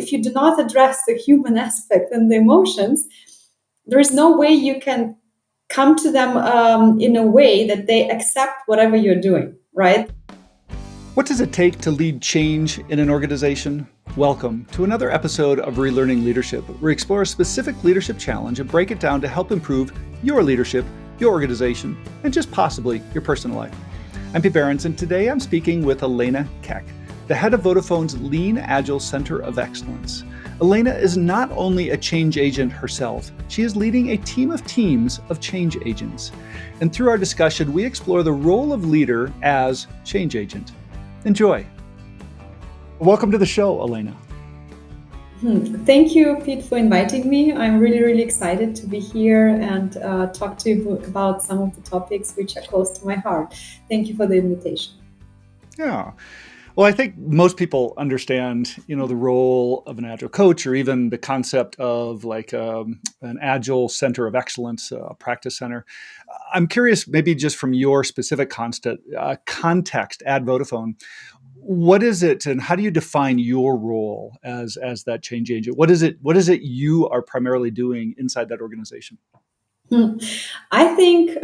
if you do not address the human aspect and the emotions, there is no way you can come to them in a way that they accept whatever you're doing, right? What does it take to lead change in an organization? Welcome to another episode of Relearning Leadership, where we explore a specific leadership challenge and break it down to help improve your leadership, your organization, and just possibly your personal life. I'm Pete Behrens, and today I'm speaking with Alena Keck, the head of Vodafone's Lean-Agile Center of Excellence. Alena is not only a change agent herself, she is leading a team of teams of change agents. And through our discussion, we explore the role of leader as change agent. Enjoy. Welcome to the show, Alena. Thank you, Pete, for inviting me. I'm really excited to be here and talk to you about some of the topics which are close to my heart. Thank you for the invitation. Yeah. Well, I think most people understand, the role of an agile coach, or even the concept of like an agile center of excellence, a practice center. I'm curious, maybe just from your specific context at Vodafone, what is it, and how do you define your role as that change agent? What is it you are primarily doing inside that organization? I think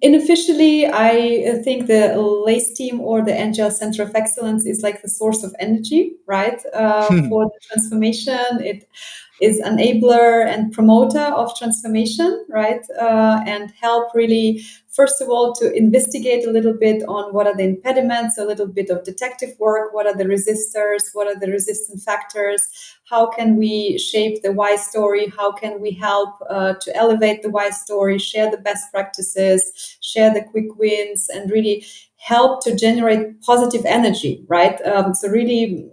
unofficially, I think the LACE team or the Agile Center of Excellence is like the source of energy, right? For the transformation. It is enabler and promoter of transformation, right? And help really, first of all, to investigate a little bit on what are the impediments, a little bit of detective work, what are the resistors, what are the resistant factors, how can we shape the why story, how can we help to elevate the why story, share the best practices, share the quick wins, and really help to generate positive energy, right? So really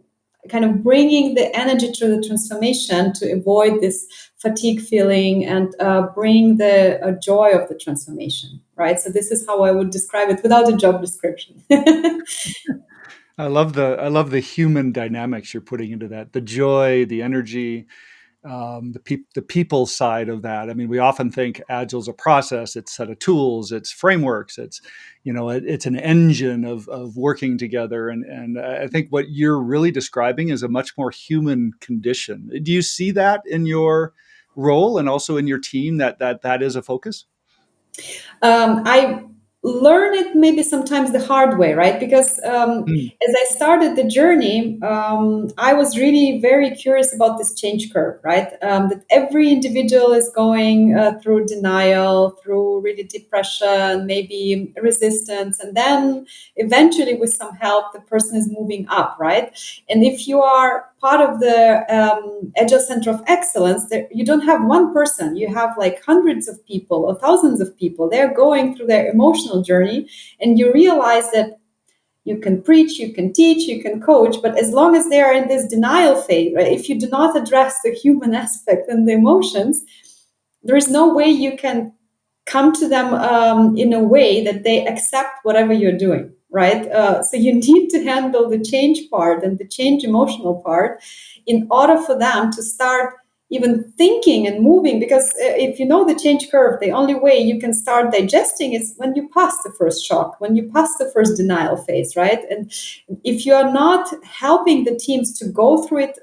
kind of bringing the energy to the transformation to avoid this fatigue feeling and bring the joy of the transformation, right? So this is how I would describe it without a job description. I love the human dynamics you're putting into that, the joy, the energy, the people side of that. I mean, we often think Agile's a process, it's a set of tools, it's frameworks, it's an engine of working together. And I think what you're really describing is a much more human condition. Do you see that in your role and also in your team that is a focus? I learn it maybe sometimes the hard way, right? Because as I started the journey, I was really very curious about this change curve, right? That every individual is going through denial, through really depression, maybe resistance, and then eventually with some help, the person is moving up, right? And if you are part of the Agile Center of Excellence, you don't have one person, you have like hundreds of people or thousands of people. They're going through their emotional journey, and you realize that you can preach, you can teach, you can coach, but as long as they are in this denial phase, right, if you do not address the human aspect and the emotions, there is no way you can come to them in a way that they accept whatever you're doing, right? So you need to handle the change part and the change emotional part in order for them to start even thinking and moving. Because if you know the change curve, the only way you can start digesting is when you pass the first shock, when you pass the first denial phase, right? And if you are not helping the teams to go through it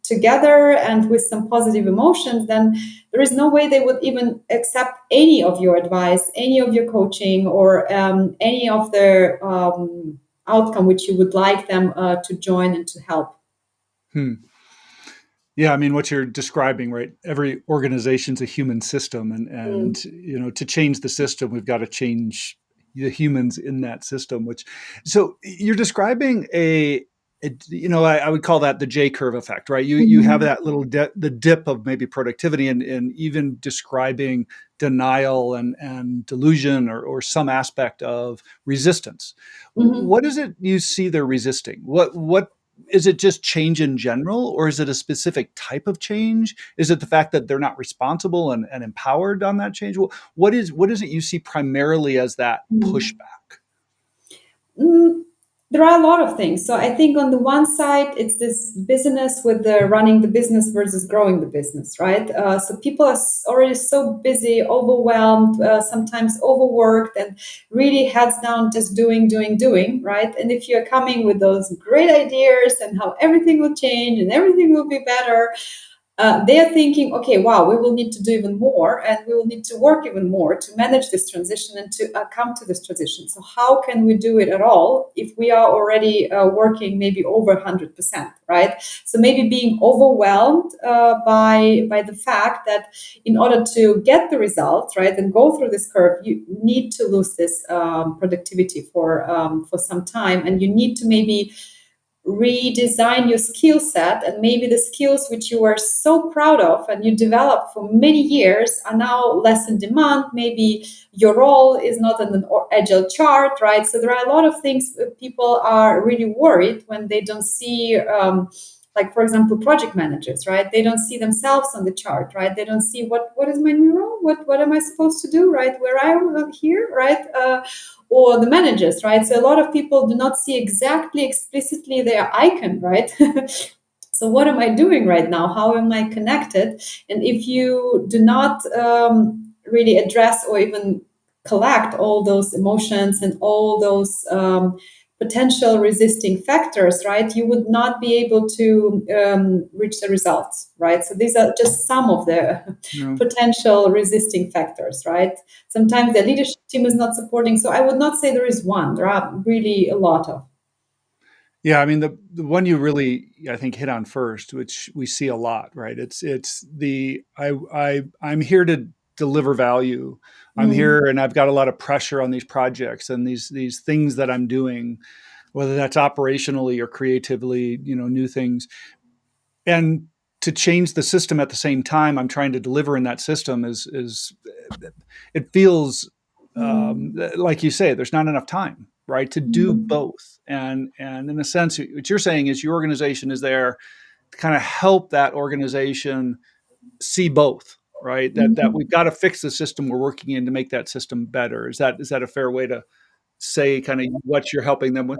together and with some positive emotions, then there is no way they would even accept any of your advice, any of your coaching, or any of the outcome which you would like them to join and to help. Yeah, I mean, what you're describing, right? Every organization's a human system, and to change the system, we've got to change the humans in that system. So you're describing I would call that the J curve effect, right? You have that little the dip of maybe productivity, and even describing denial and delusion or some aspect of resistance. What is it you see they're resisting? What is it? Just change in general, or is it a specific type of change? Is it the fact that they're not responsible and empowered on that change? What is it you see primarily as that pushback? There are a lot of things. So I think on the one side, it's this business with the running the business versus growing the business, right? So people are already so busy, overwhelmed, sometimes overworked, and really heads down, just doing, right? And if you're coming with those great ideas and how everything will change and everything will be better, they're thinking, okay, wow, we will need to do even more and we will need to work even more to manage this transition and to come to this transition. So, how can we do it at all if we are already working maybe over 100%, right? So, maybe being overwhelmed by the fact that in order to get the results, right, and go through this curve, you need to lose this productivity for some time, and you need to maybe redesign your skill set, and maybe the skills which you were so proud of and you developed for many years are now less in demand. Maybe your role is not on an agile chart, right? So there are a lot of things people are really worried when they don't see like for example project managers, right? They don't see themselves on the chart, right? They don't see what is my new role, what am I supposed to do, right? Where I am here, right? Or the managers, right? So a lot of people do not see exactly explicitly their icon, right? So what am I doing right now? How am I connected? And if you do not really address or even collect all those emotions and all those potential resisting factors, right, you would not be able to reach the results, right? So these are just some of the Yeah. potential resisting factors, right? Sometimes the leadership team is not supporting. So I would not say there is one. There are really a lot of. Yeah, I mean the one you really I think hit on first, which we see a lot, right? It's the I'm here to deliver value. I'm Mm, here and I've got a lot of pressure on these projects and these things that I'm doing, whether that's operationally or creatively, new things. And to change the system at the same time I'm trying to deliver in that system is it feels mm, like you say there's not enough time, right, to do mm, both. And in a sense what you're saying is your organization is there to kind of help that organization see both, right, that mm. we've got to fix the system we're working in to make that system better. Is that a fair way to say kind of what you're helping them with?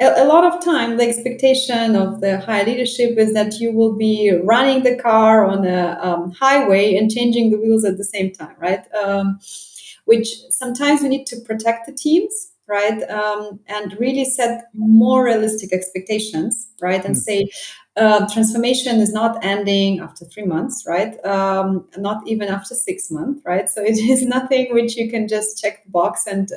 A lot of time the expectation of the high leadership is that you will be running the car on a highway and changing the wheels at the same time, right? Which sometimes we need to protect the teams, right? And really set more realistic expectations, right? And Hmm. say transformation is not ending after 3 months, right? Not even after 6 months, right? So it is nothing which you can just check the box and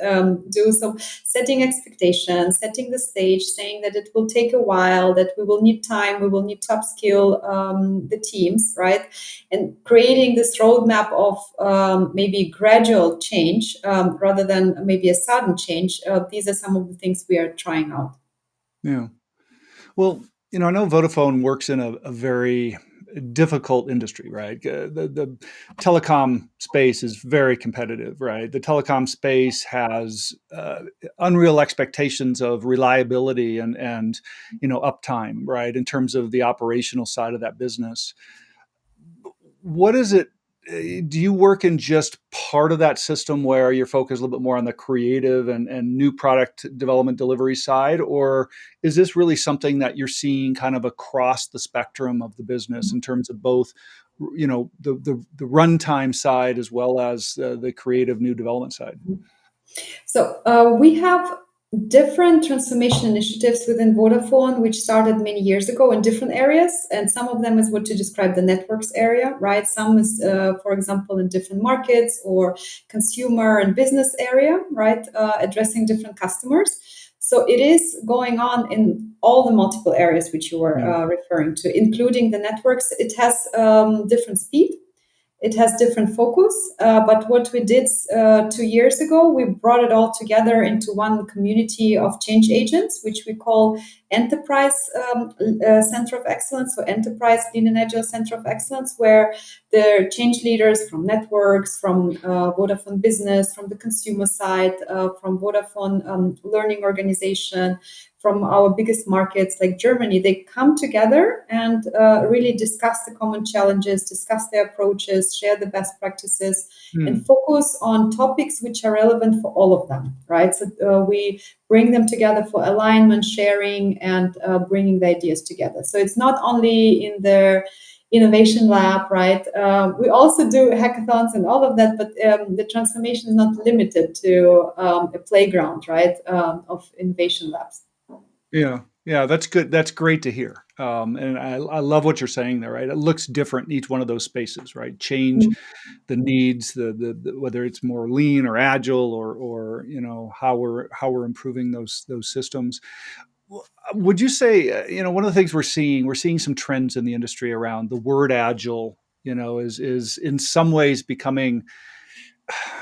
do. So setting expectations, setting the stage, saying that it will take a while, that we will need time, we will need to upskill the teams, right? And creating this roadmap of maybe gradual change rather than maybe a sudden change. These are some of the things we are trying out. Yeah. Well, I know Vodafone works in a very difficult industry, right? The telecom space is very competitive, right? The telecom space has unreal expectations of reliability and uptime, right? In terms of the operational side of that business, what is it? Do you work in just part of that system where you're focused a little bit more on the creative and new product development delivery side? Or is this really something that you're seeing kind of across the spectrum of the business in terms of both, the runtime side as well as the creative new development side? So we have different transformation initiatives within Vodafone, which started many years ago in different areas. And some of them is what you describe the networks area, right? Some is, for example, in different markets or consumer and business area, right? Addressing different customers. So it is going on in all the multiple areas which you were Yeah. referring to, including the networks. It has different speed, it has different focus, but what we did 2 years ago, we brought it all together into one community of change agents, which we call Enterprise Center of Excellence, so Enterprise Lean-Agile Center of Excellence, where the change leaders from networks, from Vodafone Business, from the consumer side, from Vodafone Learning Organization, from our biggest markets like Germany, they come together and really discuss the common challenges, discuss their approaches, share the best practices, and Hmm. focus on topics which are relevant for all of them, right? So we bring them together for alignment, sharing, and bringing the ideas together. So it's not only in their innovation lab, right? We also do hackathons and all of that, but the transformation is not limited to a playground, right, of innovation labs. Yeah, yeah, that's good. That's great to hear. And I love what you're saying there, right? It looks different in each one of those spaces, right? Change the needs, the whether it's more lean or agile or how we're improving those systems. Would you say one of the things we're seeing some trends in the industry around the word agile, is in some ways becoming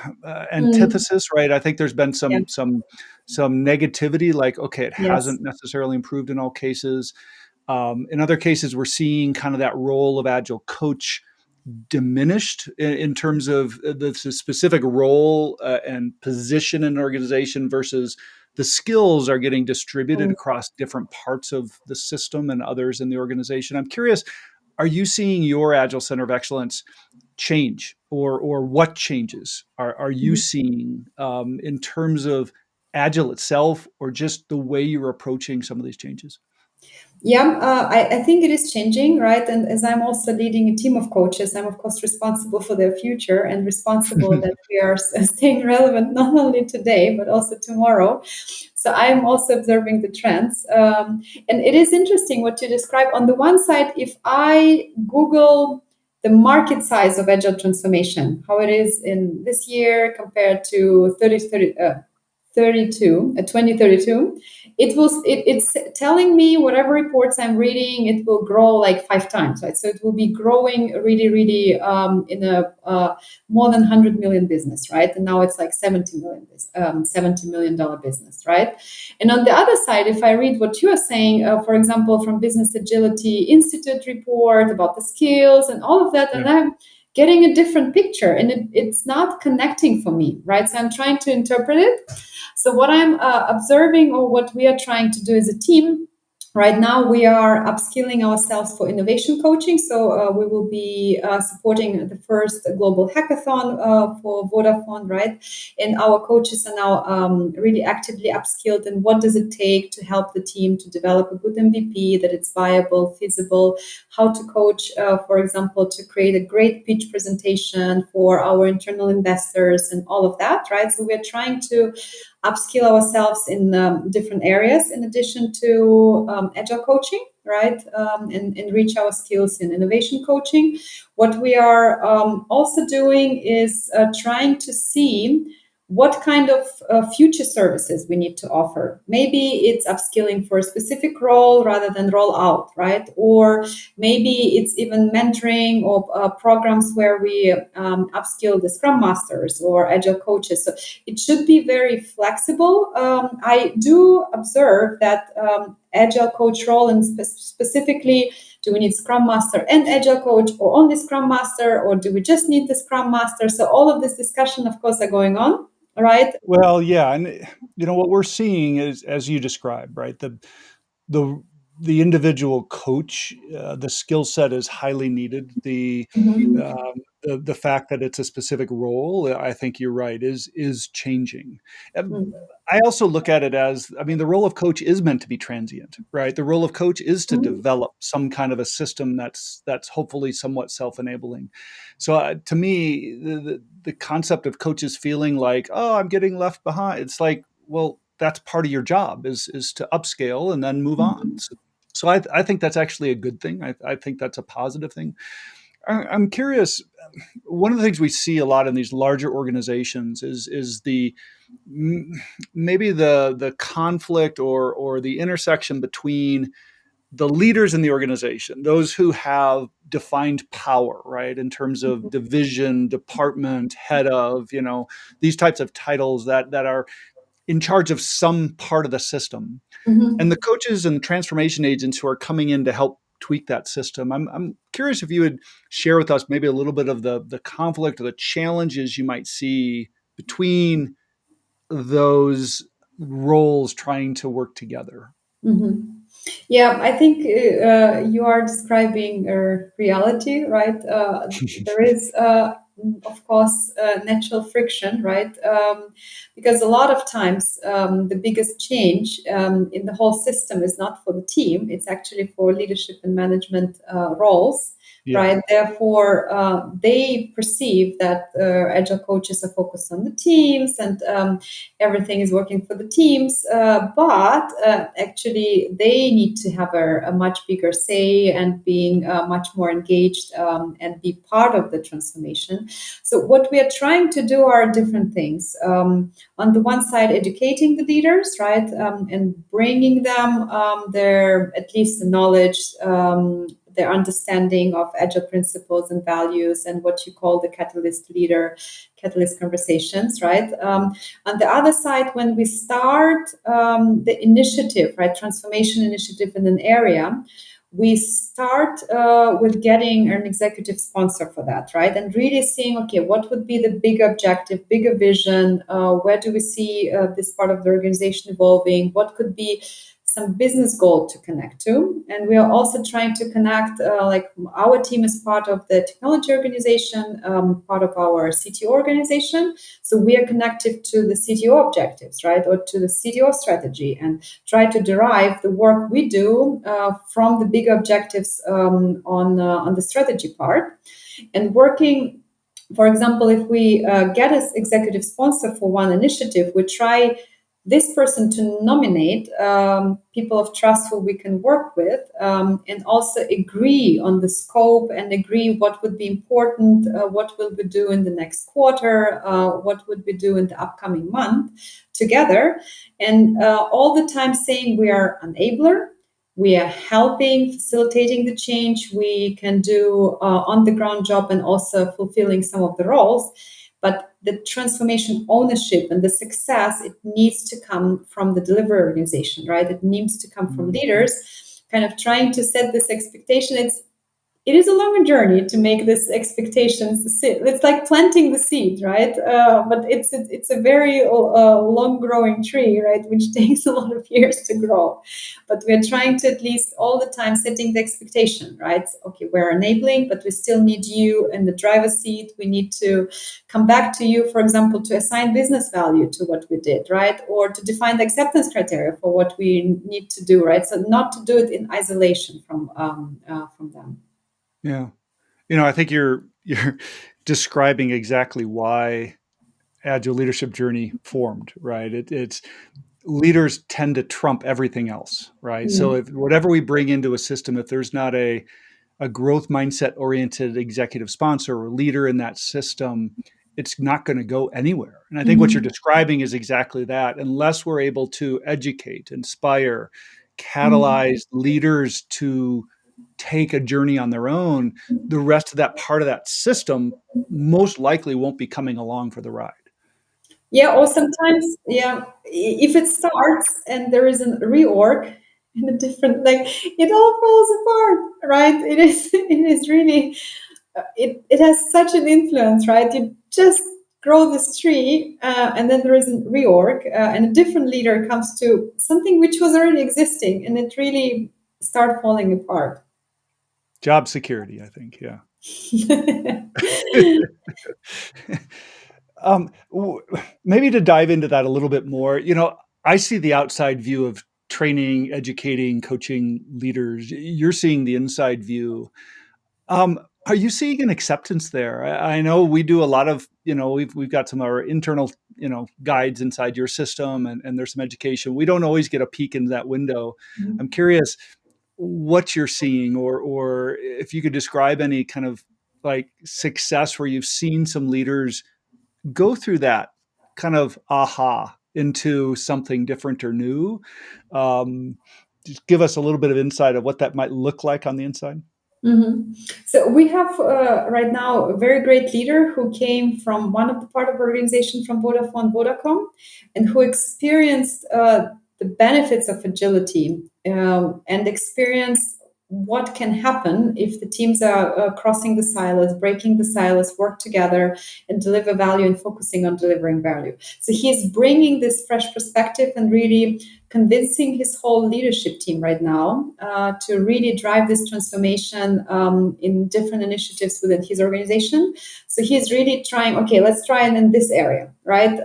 Mm, antithesis, right? I think there's been yeah. some negativity, like okay, it Yes. hasn't necessarily improved in all cases. In other cases, we're seeing kind of that role of agile coach diminished in terms of the specific role and position in an organization versus the skills are getting distributed Mm. across different parts of the system and others in the organization. I'm curious, are you seeing your Agile Center of Excellence change, or what changes are you Mhm. seeing in terms of Agile itself, or just the way you're approaching some of these changes? Yeah, I think it is changing, right? And as I'm also leading a team of coaches, I'm of course responsible for their future and responsible that we are staying relevant not only today but also tomorrow. So I am also observing the trends, and it is interesting what you describe. On the one side, if I Google the market size of agile transformation, how it is in this year compared to 2032, it's telling me whatever reports I'm reading, it will grow like 5 times, right? So it will be growing really, really in a more than 100 million business, right? And now it's like 70 million dollar business, right? And on the other side, if I read what you are saying, for example, from Business Agility Institute report about the skills and all of that, Yeah. and I'm getting a different picture, and it's not connecting for me, right? So I'm trying to interpret it. So what I'm observing, or what we are trying to do as a team right now, we are upskilling ourselves for innovation coaching. So we will be supporting the first global hackathon for Vodafone, right? And our coaches are now really actively upskilled. And what does it take to help the team to develop a good MVP, that it's viable, feasible, how to coach, for example, to create a great pitch presentation for our internal investors and all of that, right? So we're trying to upskill ourselves in different areas in addition to agile coaching, right? And enrich our skills in innovation coaching. What we are also doing is trying to see what kind of future services we need to offer. Maybe it's upskilling for a specific role rather than roll out, right? Or maybe it's even mentoring or programs where we upskill the scrum masters or agile coaches. So it should be very flexible. I do observe that agile coach role, and specifically, do we need scrum master and agile coach, or only scrum master, or do we just need the scrum master? So all of this discussion, of course, are going on, right? Well, yeah, and what we're seeing is, as you described, right? The the individual coach, the skill set is highly needed. Mhm. The fact that it's a specific role, I think you're right, is changing. Um, Mhm. I also look at it as, I mean, the role of coach is meant to be transient, right? The role of coach is to Mhm. develop some kind of a system that's hopefully somewhat self-enabling. So to me, the concept of coaches feeling like, oh, I'm getting left behind, it's like, well, that's part of your job is to upscale and then move on. Mhm. So I think that's actually a good thing. I think that's a positive thing. I'm curious. One of the things we see a lot in these larger organizations is maybe the conflict or the intersection between the leaders in the organization, those who have defined power, right, in terms of division, department, head of, these types of titles that are in charge of some part of the system, and the Mhm. coaches and transformation agents who are coming in to help tweak that system. I'm curious if you would share with us maybe a little bit of the conflict or the challenges you might see between those roles trying to work together. Mhm. Yeah, I think you are describing reality, right? There is, of course, natural friction, right? Because a lot of times the biggest change in the whole system is not for the team, it's actually for leadership and management roles. Yeah. Right. Therefore, they perceive that agile coaches are focused on the teams and everything is working for the teams, but actually they need to have a much bigger say and being much more engaged and be part of the transformation. So what we are trying to do are different things. On the one side, educating the leaders, right, and bringing them their at least the knowledge. Their understanding of agile principles and values and what you call the catalyst leader, catalyst conversations, right? On the other side, when we start the initiative, right, transformation initiative in an area, we start with getting an executive sponsor for that, right? And really seeing, okay, what would be the big objective, bigger vision? Where do we see this part of the organization evolving? What could be some business goal to connect to? And we are also trying to connect, like our team is part of the technology organization, part of our CTO organization. So we are connected to the CTO objectives, right, or to the CTO strategy, and try to derive the work we do from the big objectives on the strategy part, and working. For example, if we get an executive sponsor for one initiative, we try this person to nominate people of trust who we can work with, and also agree on the scope and agree what would be important, what will we do in the next quarter, what would we do in the upcoming month together, and all the time saying we are enabler, we are helping facilitating the change, we can do on the ground job and also fulfilling some of the roles, but the transformation ownership and the success, it needs to come from the delivery organization, right? It needs to come from Mm. leaders, kind of trying to set this expectation. It is a longer journey to make this expectations sit. It's like planting the seed, right? But it's a very long growing tree, right, which takes a lot of years to grow. But we're trying to at least all the time setting the expectation, right? Okay, we're enabling, but we still need you in the driver's seat. We need to come back to you, for example, to assign business value to what we did, right, or to define the acceptance criteria for what we need to do, right? So not to do it in isolation from them. Yeah. I think you're describing exactly why Agile Leadership Journey formed, right? It's leaders tend to trump everything else, right? So Mm, if whatever we bring into a system, if there's not a growth mindset oriented executive sponsor or leader in that system, it's not going to go anywhere. And I think what you're mhm, describing is exactly that. Unless we're able to educate, inspire, mhm. catalyze leaders to take a journey on their own, the rest of that part of that system most likely won't be coming along for the ride. Yeah, or sometimes, yeah, if it starts and there is a reorg in a different, like it all falls apart, right? It is, it is really, it has such an influence, right? You just grow this tree, and then there is a reorg, and a different leader comes to something which was already existing, and it really start falling apart. Job security, I think. Yeah. Maybe to dive into that a little bit more, I see the outside view of training, educating, coaching leaders. You're seeing the inside view. Are you seeing an acceptance there? I know we do a lot of, we've got some of our internal, guides inside your system, and there's some education. We don't always get a peek into that window. I'm curious what you're seeing, or if you could describe any kind of like success where you've seen some leaders go through that kind of aha into something different or new. Um, just give us a little bit of insight of what that might look like on the inside. Mhm. So we have right now a very great leader who came from one of the part of our organization from Vodafone, and who experienced the benefits of agility, and experienced what can happen if the teams are crossing the silos, breaking the silos, work together, and deliver value and focusing on delivering value. So he's bringing this fresh perspective and really convincing his whole leadership team right now to really drive this transformation in different initiatives within his organization. So he's really trying, okay, let's try it in this area, right?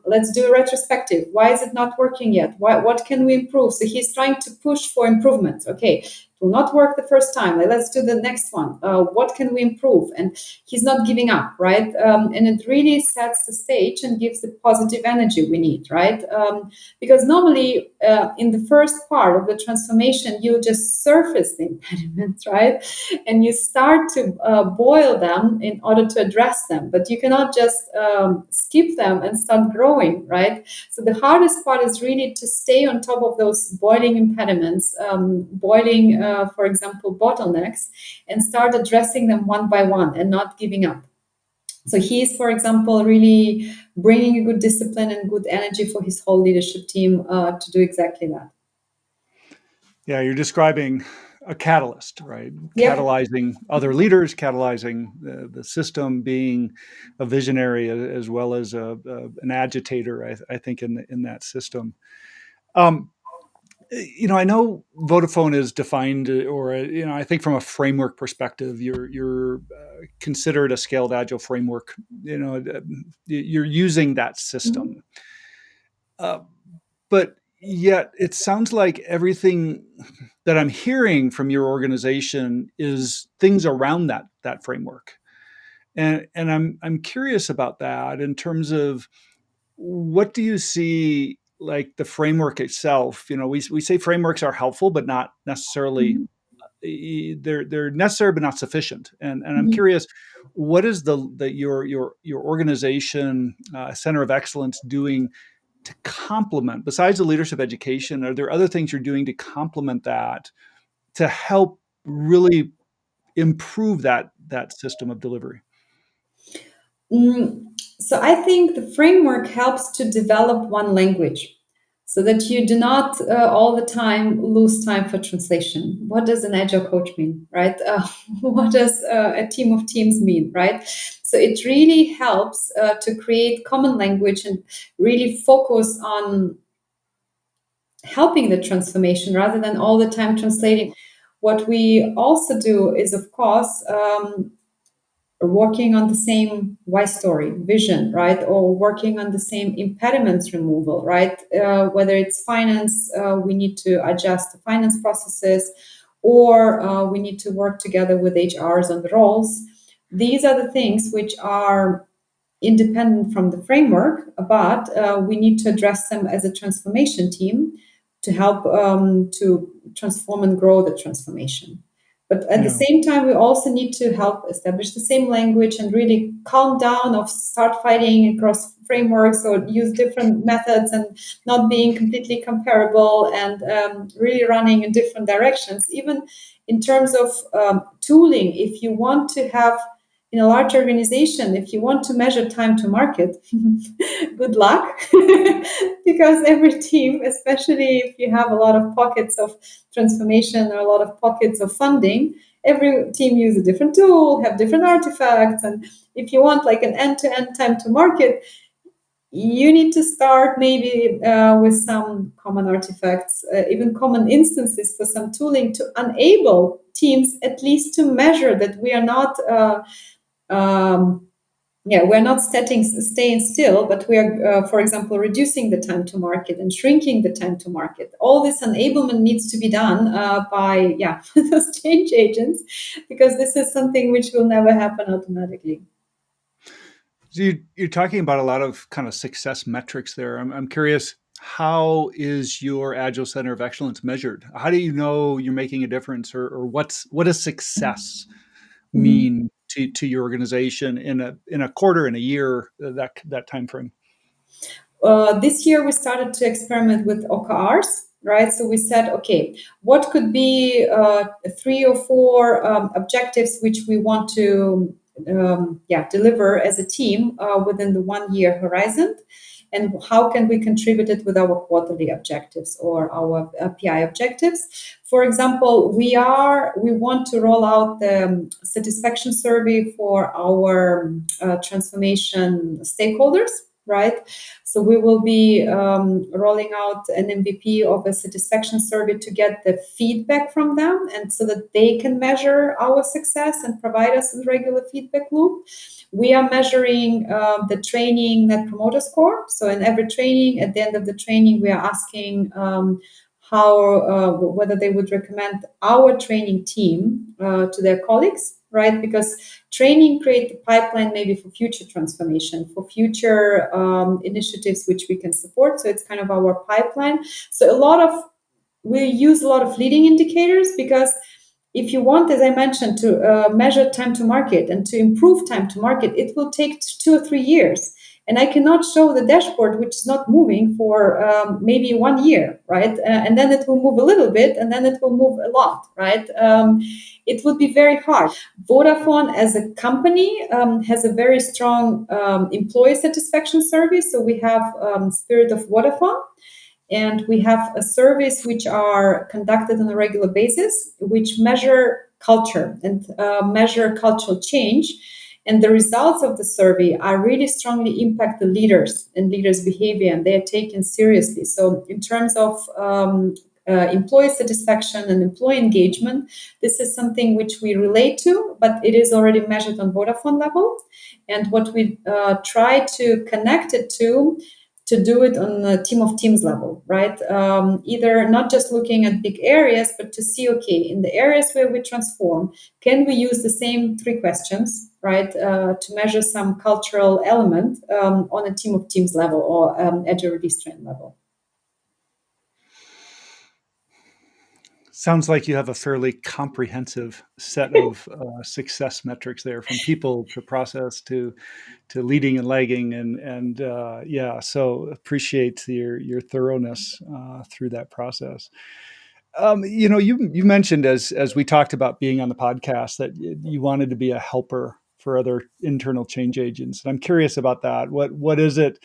Let's do a retrospective. Why is it not working yet? What can we improve? So he's trying to push for improvement. Okay, it will not work the first time. Let's do the next one. What can we improve? And he's not giving up, right? And it really sets the stage and gives the positive energy we need, right? Because normally in the first part of the transformation, you just surface the impediments, right? And you start to boil them in order to address them, but you cannot just skip them and start growing, right? So the hardest part is really to stay on top of those boiling impediments, for example, bottlenecks, and start addressing them one by one and not giving up. So he's, for example, really bringing a good discipline and good energy for his whole leadership team to do exactly that. Yeah, you're describing a catalyst, right? Yep. Catalyzing other leaders, catalyzing the system, being a visionary as well as an agitator, I think, in that system. I know Vodafone is defined, or I think from a framework perspective, you're considered a scaled agile framework. You're using that system, uh, but yet it sounds like everything that I'm hearing from your organization is things around that framework, and I'm curious about that in terms of what do you see like the framework itself? We say frameworks are helpful, but not necessarily they're necessary, but not sufficient. And I'm curious, what is your organization center of excellence doing to complement besides the leadership education? Are there other things you're doing to complement that to help really improve that system of delivery? So I think the framework helps to develop one language so that you do not all the time lose time for translation. What does an agile coach mean, right? What does a team of teams mean, right? So it really helps to create common language and really focus on helping the transformation rather than all the time translating. What we also do is, of course, working on the same why story, vision, right? Or working on the same impediments removal, right? Whether it's finance, we need to adjust the finance processes, or we need to work together with HRs on the roles. These are the things which are independent from the framework, but we need to address them as a transformation team to help to transform and grow the transformation. But at the Yeah. same time, we also need to help establish the same language and really calm down of start fighting across frameworks or use different methods and not being completely comparable and really running in different directions. Even in terms of tooling, if you want to have in a large organization, if you want to measure time to market, good luck, because every team, especially if you have a lot of pockets of transformation or a lot of pockets of funding, every team use a different tool, have different artifacts, and if you want like an end-to-end time to market, you need to start maybe with some common artifacts, even common instances for some tooling to enable teams at least to measure that we are not we're not staying still, but we are, for example, reducing the time to market and shrinking the time to market. All this enablement needs to be done by those change agents, because this is something which will never happen automatically. So you're talking about a lot of kind of success metrics there. I'm curious, how is your Agile Center of Excellence measured? How do you know you're making a difference, or what does success Mhm. mean to your organization in a quarter, in a year, that time frame? This year we started to experiment with OKRs, right? So we said, okay, what could be 3 or 4 objectives which we want to deliver as a team within the 1 year horizon, and how can we contribute it with our quarterly objectives or our PI objectives? For example, we want to roll out the satisfaction survey for our transformation stakeholders. right? So we will be rolling out an MVP of a satisfaction survey to get the feedback from them, and so that they can measure our success and provide us with regular feedback loop. We are measuring the training net promoter score. So in every training, at the end of the training, we are asking how whether they would recommend our training team to their colleagues, right? Because training creates the pipeline maybe for future transformation, for future initiatives which we can support. So it's kind of our pipeline. So we use a lot of leading indicators, because if you want, as I mentioned, to measure time to market and to improve time to market, it will take 2 or 3 years. And I cannot show the dashboard which is not moving for maybe 1 year, right? And then it will move a little bit, and then it will move a lot, right? It would be very hard. Vodafone as a company has a very strong employee satisfaction survey. So we have Spirit of Vodafone, and we have a surveys which are conducted on a regular basis, which measure culture and measure cultural change. And the results of the survey are really strongly impact the leaders and leaders' behavior, and they are taken seriously. So in terms of employee satisfaction and employee engagement, this is something which we relate to, but it is already measured on Vodafone level. And what we try to connect it to do it on a team of teams level, right? Either not just looking at big areas, but to see, okay, in the areas where we transform, can we use the same 3 questions, right, to measure some cultural element on a team of teams level or agile release train level? Sounds like you have a fairly comprehensive set of success metrics there, from people to process to leading and lagging, and yeah. So appreciate your thoroughness through that process. You mentioned, as we talked about being on the podcast, that you wanted to be a helper for other internal change agents, and I'm curious about that. What is it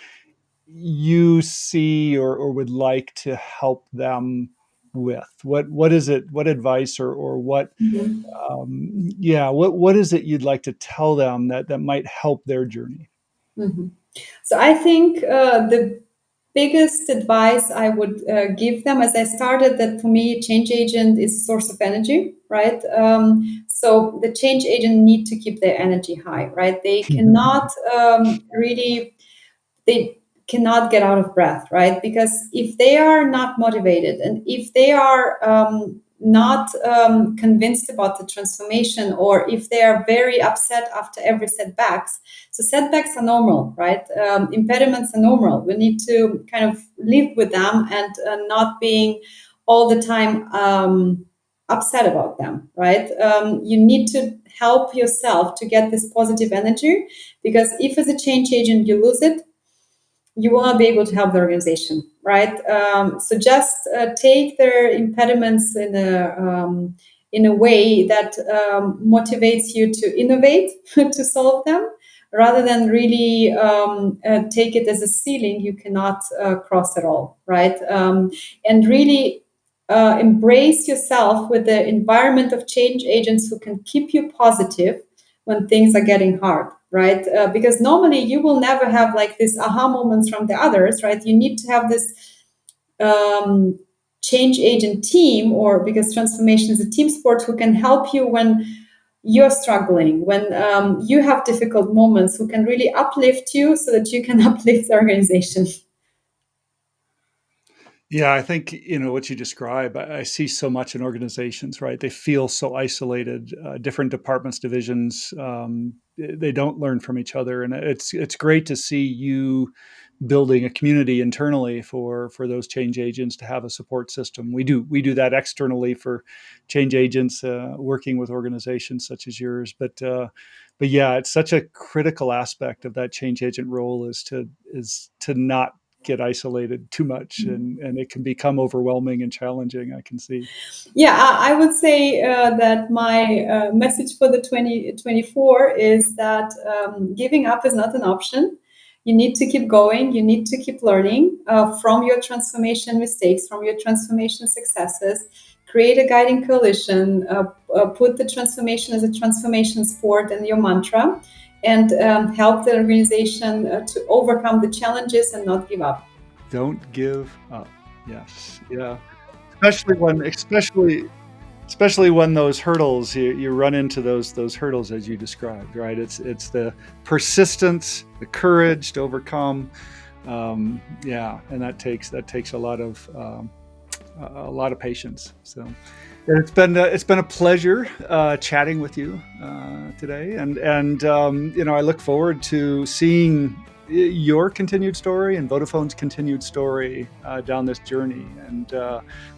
you see or would like to help them with? What is it? What advice or what? Mhm. Yeah, what is it you'd like to tell them that might help their journey? Mhm. So I think the biggest advice I would give them, as I started, that for me, change agent is a source of energy, right? So the change agent need to keep their energy high, right? They cannot really they cannot get out of breath, right? Because if they are not motivated and if they are not convinced about the transformation, or if they are very upset after every setbacks, so setbacks are normal, right? Impediments are normal. We need to kind of live with them and not being all the time upset about them, right? You need to help yourself to get this positive energy, because if as a change agent you lose it, you will not be able to help the organization, right? So just take their impediments in a way that motivates you to innovate to solve them, rather than really take it as a ceiling you cannot cross at all, right? And really embrace yourself with the environment of change agents who can keep you positive when things are getting hard, right? Because normally you will never have like this aha moments from the others, right? You need to have this um, change agent team, or because transformation is a team sport, who can help you when you're struggling, when you have difficult moments, who can really uplift you so that you can uplift the organization. Yeah, I think what you describe. I see so much in organizations, right? They feel so isolated. Different departments, divisions, they don't learn from each other, and it's great to see you building a community internally for those change agents to have a support system. We do that externally for change agents working with organizations such as yours, but yeah, it's such a critical aspect of that change agent role is to not get isolated too much, and it can become overwhelming and challenging, I can see. Yeah, I would say that my message for the 2024 is that giving up is not an option. You need to keep going. You need to keep learning from your transformation mistakes, from your transformation successes. Create a guiding coalition. Put the transformation as a transformation sport and your mantra. and help the organization to overcome the challenges and not give up. Don't give up. Yes. Yeah. Especially when those hurdles, you run into those hurdles as you described, right? It's the persistence, the courage to overcome. Yeah, and that takes a lot of patience. So it's been a pleasure chatting with you today, and I look forward to seeing your continued story and Vodafone's continued story down this journey, and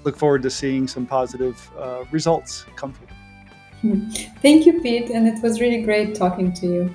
look forward to seeing some positive results come from it. Thank you, Pete, and it was really great talking to you.